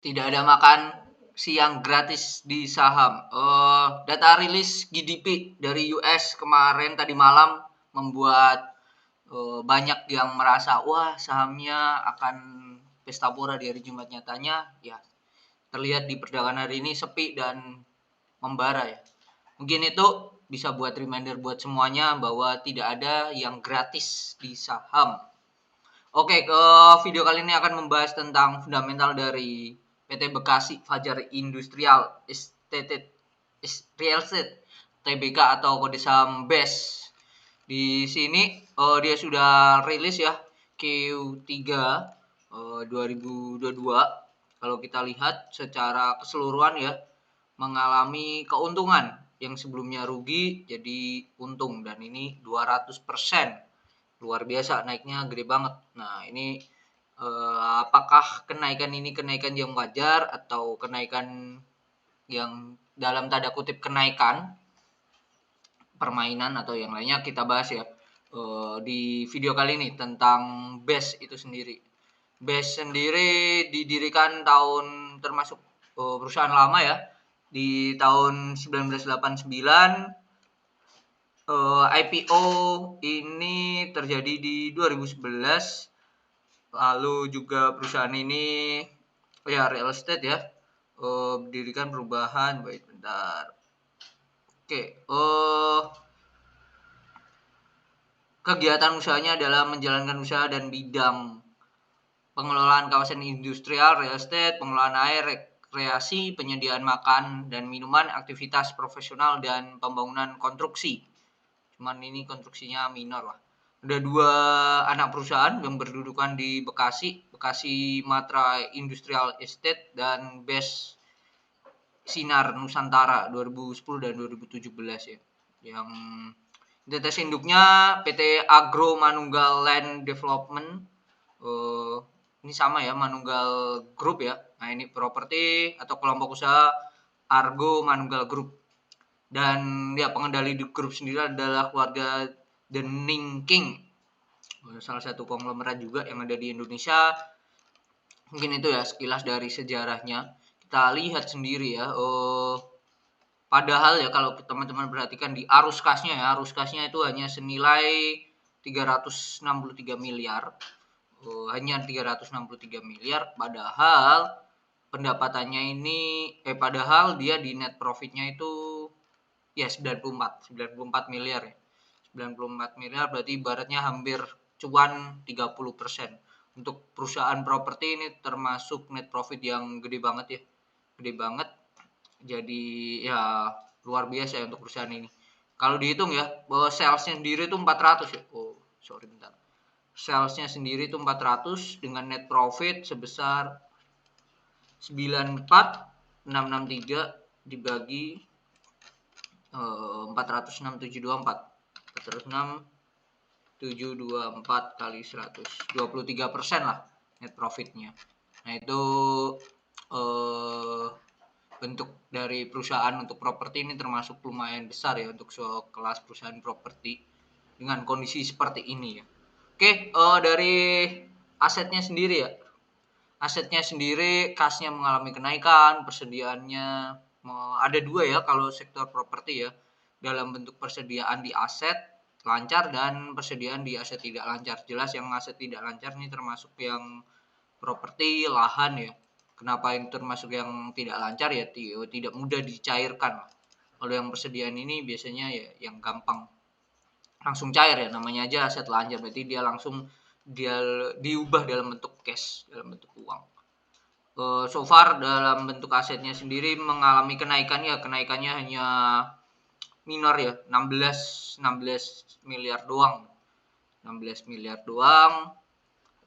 Tidak ada makan siang gratis di saham. Data rilis GDP dari US kemarin tadi malam membuat banyak yang merasa wah sahamnya akan pesta pora di hari Jumat. Nyatanya ya terlihat di perdagangan hari ini sepi dan membara ya. Mungkin itu bisa buat reminder buat semuanya bahwa tidak ada yang gratis di saham. Oke, ke video kali ini akan membahas tentang fundamental dari PT Bekasi Fajar Industrial Estate Real Estate TBK atau kode saham BES. Di sini dia sudah rilis ya Q3 2022. Kalau kita lihat secara keseluruhan ya mengalami keuntungan yang sebelumnya rugi jadi untung dan ini 200%. Luar biasa naiknya gede banget. Nah, ini apakah kenaikan ini kenaikan yang wajar atau kenaikan yang dalam tanda kutip kenaikan permainan atau yang lainnya kita bahas ya di video kali ini tentang BES itu sendiri. BES sendiri didirikan tahun termasuk perusahaan lama ya di tahun 1989. IPO ini terjadi di 2011. Lalu juga perusahaan ini ya real estate ya didirikan perubahan wait bentar. Oke, kegiatan usahanya adalah menjalankan usaha dan bidang pengelolaan kawasan industrial, real estate, pengelolaan air, rekreasi, penyediaan makan dan minuman, aktivitas profesional dan pembangunan konstruksi. Cuman ini konstruksinya minor lah. Ada 2 anak perusahaan yang berdudukan di Bekasi, Bekasi Matra Industrial Estate dan BES Sinar Nusantara 2010 dan 2017 ya. Yang entitas induknya PT Agro Manunggal Land Development. Uh, ini sama ya Manunggal Group ya. Nah ini properti atau kelompok usaha Argo Manunggal Group. Dan ya pengendali di grup sendiri adalah keluarga The Ning King, salah satu konglomerat juga yang ada di Indonesia. Mungkin itu ya sekilas dari sejarahnya. Kita lihat sendiri ya. Padahal ya kalau teman-teman perhatikan di arus kasnya ya, arus kasnya itu hanya senilai 363 miliar. Hanya 363 miliar padahal pendapatannya ini padahal dia di net profitnya itu ya 94 miliar ya. 94 miliar berarti ibaratnya hampir cuan 30%. Untuk perusahaan properti ini termasuk net profit yang gede banget ya. Gede banget. Jadi ya luar biasa ya untuk perusahaan ini. Kalau dihitung ya, bahwa salesnya sendiri itu 400 ya. Oh, sorry bentar. Salesnya sendiri itu 400 dengan net profit sebesar 94.663 dibagi 406.724 kali 100 23% lah net profitnya. Nah itu bentuk dari perusahaan untuk properti ini termasuk lumayan besar ya untuk kelas perusahaan properti dengan kondisi seperti ini ya. Oke, dari asetnya sendiri ya. Asetnya sendiri kasnya mengalami kenaikan, persediaannya ada 2 ya kalau sektor properti ya. Dalam bentuk persediaan di aset lancar dan persediaan di aset tidak lancar. Jelas yang aset tidak lancar ini termasuk yang properti lahan ya. Kenapa yang termasuk yang tidak lancar ya tidak mudah dicairkan. Kalau yang persediaan ini biasanya ya yang gampang langsung cair ya, namanya aja aset lancar berarti dia langsung dia diubah dalam bentuk cash, dalam bentuk uang. So far dalam bentuk asetnya sendiri mengalami kenaikan ya, kenaikannya hanya minor ya, 16 miliar doang. 16 miliar doang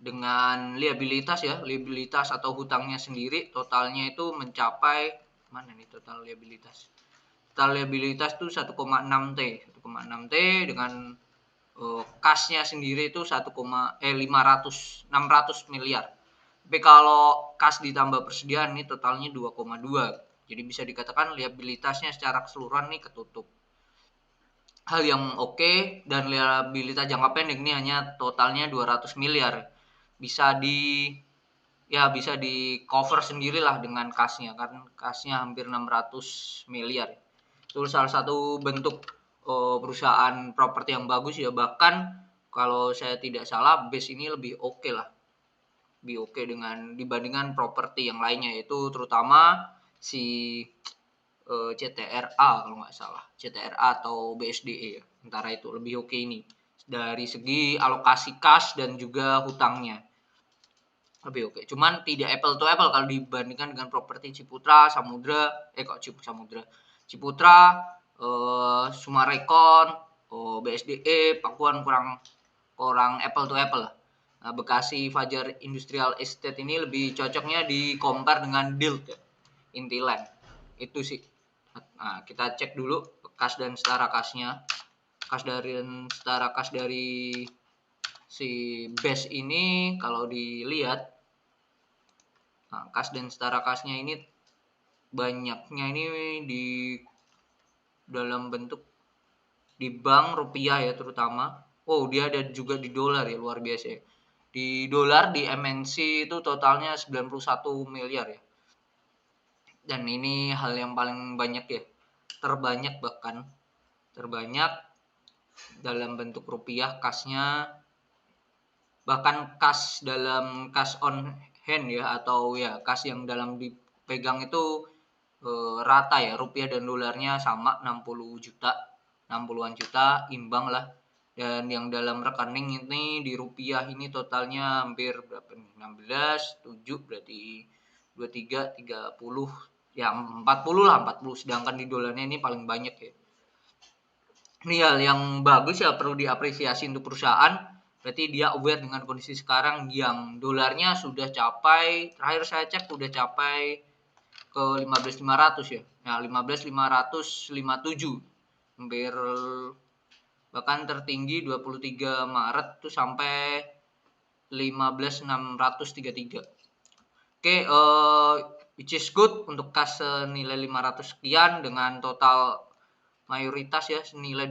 dengan liabilitas ya, liabilitas atau hutangnya sendiri totalnya itu mencapai mana nih total liabilitas? Total liabilitas itu 1,6 T, 1,6 T dengan kasnya sendiri itu 600 miliar. Tapi kalau kas ditambah persediaan ini totalnya 2,2. Jadi bisa dikatakan liabilitasnya secara keseluruhan ini ketutup. Hal yang oke dan liabilitas jangka pendek ini hanya totalnya 200 miliar. Bisa di ya bisa di cover sendirilah dengan kasnya, kan kasnya hampir 600 miliar. Itu salah satu bentuk perusahaan properti yang bagus ya, bahkan kalau saya tidak salah BES ini lebih oke lah, lebih oke dengan dibandingkan properti yang lainnya, yaitu terutama si CTRA kalau nggak salah, CTRA atau BSDE ya, antara itu lebih oke ini dari segi alokasi kas dan juga hutangnya lebih oke. Cuman tidak apple to apple kalau dibandingkan dengan properti Ciputra, Samudra, Ciputra, Sumarekon, BSDE, Pakuan kurang kurang apple to apple lah. Nah, Bekasi Fajar Industrial Estate ini lebih cocoknya di compare dengan Dild ya, Intiland. Itu sih. Nah, kita cek dulu kas dan setara kasnya. Kas dari setara kas dari si base ini kalau dilihat, nah, kas dan setara kasnya ini banyaknya ini di dalam bentuk di bank rupiah ya terutama. Oh, dia ada juga di dolar ya, luar biasa ya. Di dolar di MNC itu totalnya 91 miliar ya. Dan ini hal yang paling banyak ya. Terbanyak bahkan. Terbanyak dalam bentuk rupiah kasnya. Bahkan kas dalam kas on hand ya, atau ya kas yang dalam dipegang itu rata ya, rupiah dan dolarnya sama 60 juta, 60-an juta imbang lah. Dan yang dalam rekening ini di rupiah ini totalnya hampir berapa nih? 16, 7 berarti 23, 30 ya 40 lah, 40. Sedangkan di dolarnya ini paling banyak ya. Ini hal yang bagus ya, perlu diapresiasi untuk perusahaan. Berarti dia aware dengan kondisi sekarang yang dolarnya sudah capai, terakhir saya cek sudah capai ke 15.500 ya. Nah, 15.557. Hampir bahkan tertinggi 23 Maret tuh sampai 15.633. Oke, which is good untuk kas senilai 500 sekian dengan total mayoritas ya senilai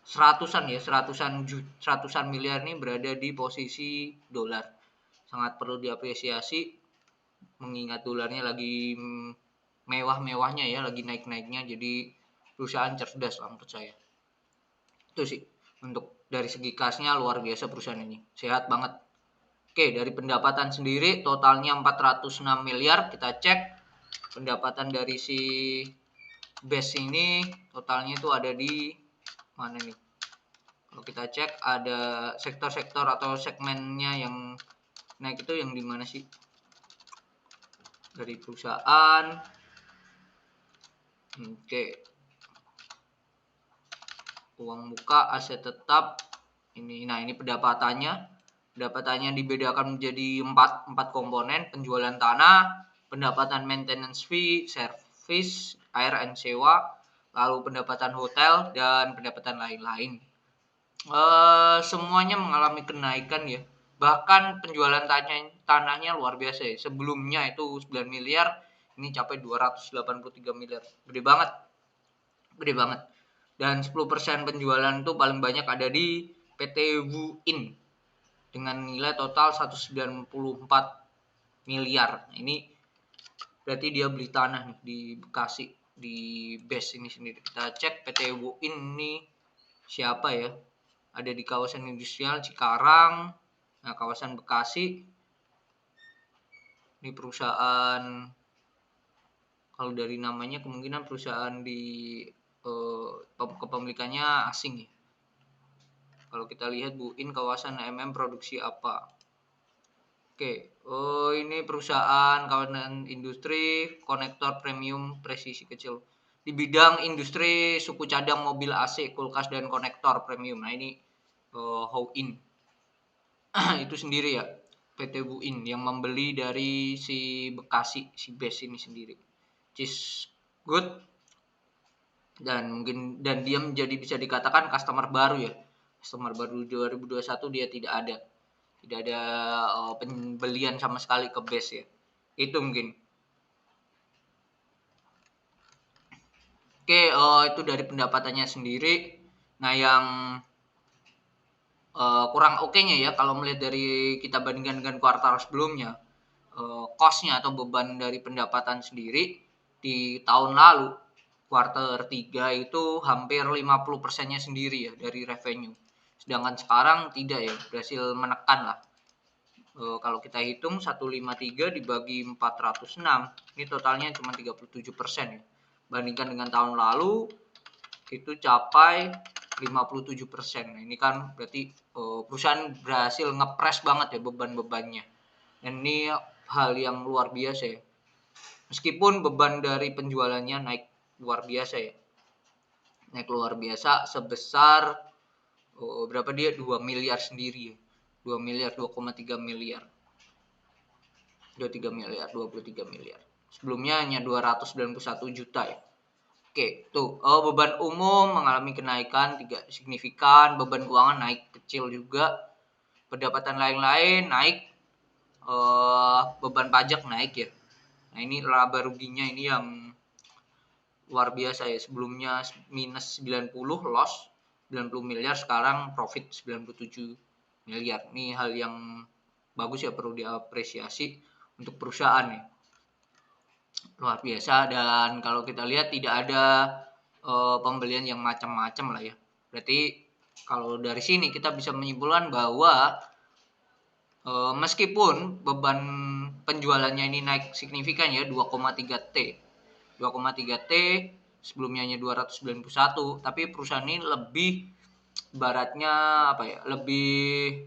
100-an miliar ini berada di posisi dolar. Sangat perlu diapresiasi mengingat dolarnya lagi mewah-mewahnya ya, lagi naik-naiknya, jadi perusahaan cerdas lah menurut saya. Itu sih untuk dari segi kasnya luar biasa perusahaan ini, sehat banget. Oke, dari pendapatan sendiri totalnya 406 miliar. Kita cek pendapatan dari si BES ini totalnya itu ada di mana nih? Kalau kita cek ada sektor-sektor atau segmennya yang naik itu yang di mana sih? Dari perusahaan. Oke. Uang muka, aset tetap. Nah ini pendapatannya. Pendapatannya dibedakan menjadi 4 komponen: penjualan tanah, pendapatan maintenance fee, service, air and sewa, lalu pendapatan hotel dan pendapatan lain-lain. Semuanya mengalami kenaikan ya. Bahkan penjualan tanahnya luar biasa ya. Sebelumnya itu 9 miliar, ini capai 283 miliar. Gede banget. Gede banget. Dan 10% penjualan itu paling banyak ada di PT Wuin dengan nilai total 194 miliar. Ini berarti dia beli tanah nih di Bekasi, di BES ini sendiri. Kita cek PT Wuin ini siapa ya? Ada di kawasan industrial Cikarang, nah kawasan Bekasi. Ini perusahaan, kalau dari namanya kemungkinan perusahaan di kepemilikannya asing ya. Kalau kita lihat Buin kawasan MM produksi apa? Oke, ini perusahaan kawasan industri konektor premium presisi kecil di bidang industri suku cadang mobil AC, kulkas dan konektor premium. Nah ini Howin itu sendiri ya, PT Buin yang membeli dari si Bekasi, si BES ini sendiri. Which is good, dan mungkin dan dia menjadi bisa dikatakan customer baru ya. Customer baru 2021 dia tidak ada pembelian sama sekali ke BES ya. Itu mungkin. Oke, itu dari pendapatannya sendiri. Nah, yang kurang oke-nya ya kalau melihat dari kita bandingkan dengan kuartal sebelumnya. Cost-nya atau beban dari pendapatan sendiri di tahun lalu kuartal 3 itu hampir 50%-nya sendiri ya dari revenue. Sedangkan sekarang tidak ya, berhasil menekan lah. Kalau kita hitung 153 dibagi 406, ini totalnya cuma 37% ya. Bandingkan dengan tahun lalu itu capai 57%. Nah, ini kan berarti perusahaan berhasil ngepres banget ya beban-bebannya. Dan ini hal yang luar biasa ya. Meskipun beban dari penjualannya naik luar biasa ya. Naik luar biasa sebesar berapa dia? 2 miliar sendiri ya. 2 miliar, 2,3 miliar. 23 miliar. Sebelumnya hanya 291 juta ya. Oke, tuh beban umum mengalami kenaikan tidak signifikan, beban keuangan naik kecil juga, pendapatan lain-lain naik, beban pajak naik ya. Nah ini laba ruginya ini yang luar biasa ya, sebelumnya minus 90 loss 90 miliar, sekarang profit 97 miliar. Ini hal yang bagus ya, perlu diapresiasi untuk perusahaan ya. Luar biasa. Dan kalau kita lihat tidak ada pembelian yang macam-macam lah ya. Berarti kalau dari sini kita bisa menyimpulkan bahwa meskipun beban penjualannya ini naik signifikan ya, 2,3 T. 2,3 T sebelumnya hanya 291, tapi perusahaan ini lebih baratnya apa ya? Lebih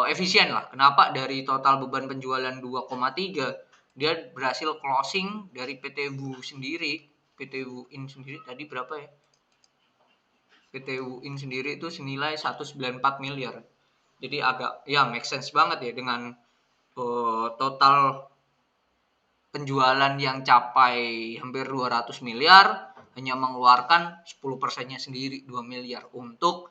efisien lah. Kenapa? Dari total beban penjualan 2,3 dia berhasil closing dari PT WU sendiri, PT WUIN sendiri tadi berapa ya? PT WUIN sendiri itu senilai 194 miliar. Jadi agak ya make sense banget ya dengan total penjualan yang capai hampir 200 miliar hanya mengeluarkan 10%-nya sendiri 2 miliar untuk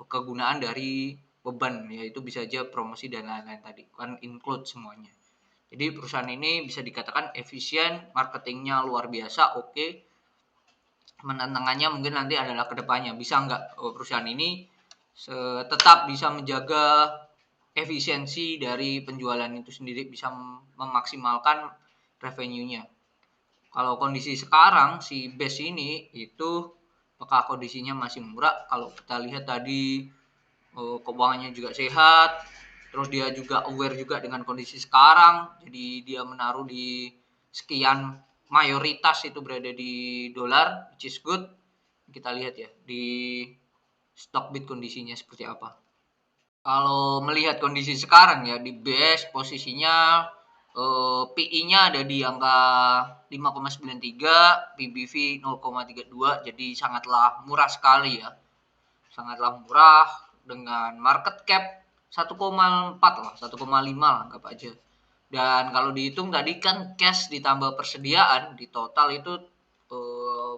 kegunaan dari beban, yaitu bisa aja promosi dan lain-lain tadi kan include semuanya. Jadi perusahaan ini bisa dikatakan efisien, marketingnya luar biasa, oke. Menantangnya mungkin nanti adalah kedepannya bisa nggak perusahaan ini tetap bisa menjaga efisiensi dari penjualan itu sendiri, bisa memaksimalkan revenue-nya. Kalau kondisi sekarang si base ini itu apakah kondisinya masih murah? Kalau kita lihat tadi keuangannya juga sehat, terus dia juga aware juga dengan kondisi sekarang, jadi dia menaruh di sekian, mayoritas itu berada di dolar, which is good. Kita lihat ya di Stockbit kondisinya seperti apa. Kalau melihat kondisi sekarang ya di base posisinya PI-nya ada di angka 5,93, PBV 0,32, jadi sangatlah murah sekali ya. Sangatlah murah dengan market cap 1,4 lah, 1,5 lah anggap aja. Dan kalau dihitung tadi kan cash ditambah persediaan di total itu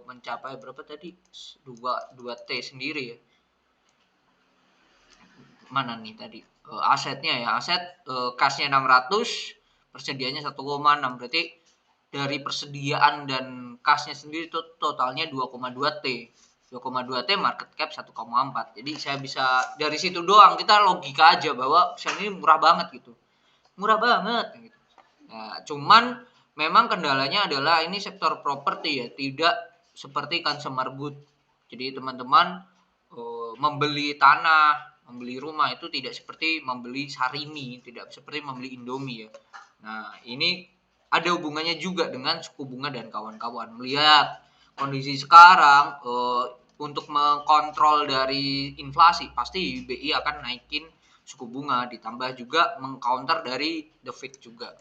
mencapai berapa tadi? 2 T sendiri ya. Mana nih tadi? Asetnya ya, aset cashnya 600, persediaannya 1,6, berarti dari persediaan dan cashnya sendiri itu totalnya 2,2 T. 2,2 T market cap 1,4. Jadi saya bisa dari situ doang kita logika aja bahwa perusahaan ini murah banget gitu. Murah banget gitu. Nah, cuman memang kendalanya adalah ini sektor properti ya, tidak seperti consumer good. Jadi teman-teman membeli tanah, membeli rumah itu tidak seperti membeli sarimi, tidak seperti membeli Indomie ya. Nah, ini ada hubungannya juga dengan suku bunga dan kawan-kawan. Melihat kondisi sekarang untuk mengkontrol dari inflasi, pasti BI akan naikin suku bunga, ditambah juga mengcounter dari The Fed juga.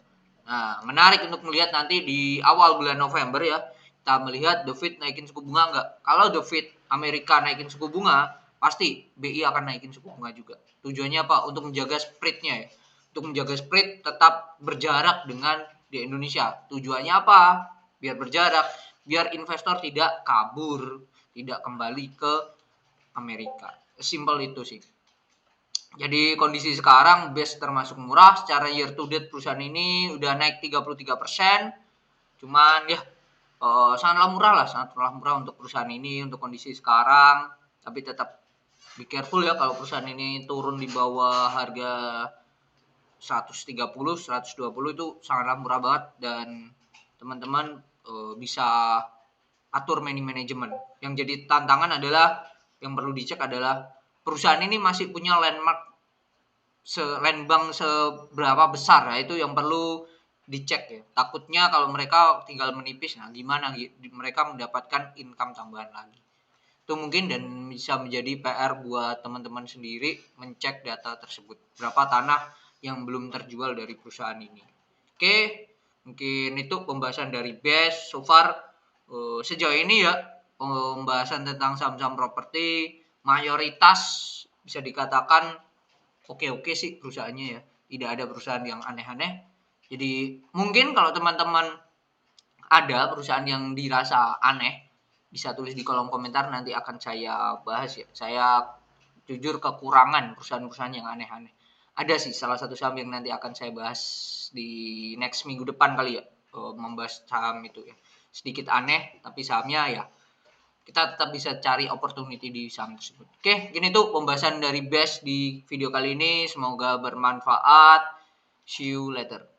Nah, menarik untuk melihat nanti di awal bulan November ya, kita melihat The Fed naikin suku bunga enggak. Kalau The Fed Amerika naikin suku bunga, pasti BI akan naikin suku bunga juga. Tujuannya apa? Untuk menjaga spread-nya ya. Untuk menjaga spread tetap berjarak dengan di Indonesia. Tujuannya apa? Biar berjarak, biar investor tidak kabur, tidak kembali ke Amerika. Simple itu sih. Jadi kondisi sekarang base termasuk murah, secara year to date perusahaan ini udah naik 33%. Cuman ya sangatlah murah lah, sangatlah murah untuk perusahaan ini untuk kondisi sekarang, tapi tetap be careful ya kalau perusahaan ini turun di bawah harga 130, 120 itu sangatlah murah banget dan teman-teman bisa atur manajemen. Yang jadi tantangan adalah yang perlu dicek adalah perusahaan ini masih punya land bank seberapa besar ya, itu yang perlu dicek ya. Takutnya kalau mereka tinggal menipis, nah gimana mereka mendapatkan income tambahan lagi. Itu mungkin dan bisa menjadi PR buat teman-teman sendiri mencek data tersebut. Berapa tanah yang belum terjual dari perusahaan ini. Oke, mungkin itu pembahasan dari BES. So far sejauh ini ya pembahasan tentang saham-saham properti mayoritas bisa dikatakan oke-oke sih perusahaannya ya. Tidak ada perusahaan yang aneh-aneh. Jadi mungkin kalau teman-teman ada perusahaan yang dirasa aneh, bisa tulis di kolom komentar, nanti akan saya bahas ya. Saya jujur kekurangan perusahaan-perusahaan yang aneh-aneh. Ada sih salah satu saham yang nanti akan saya bahas di next minggu depan kali ya, membahas saham itu ya. Sedikit aneh, tapi sahamnya ya kita tetap bisa cari opportunity di saham tersebut. Oke, gini tuh pembahasan dari BES di video kali ini. Semoga bermanfaat. See you later.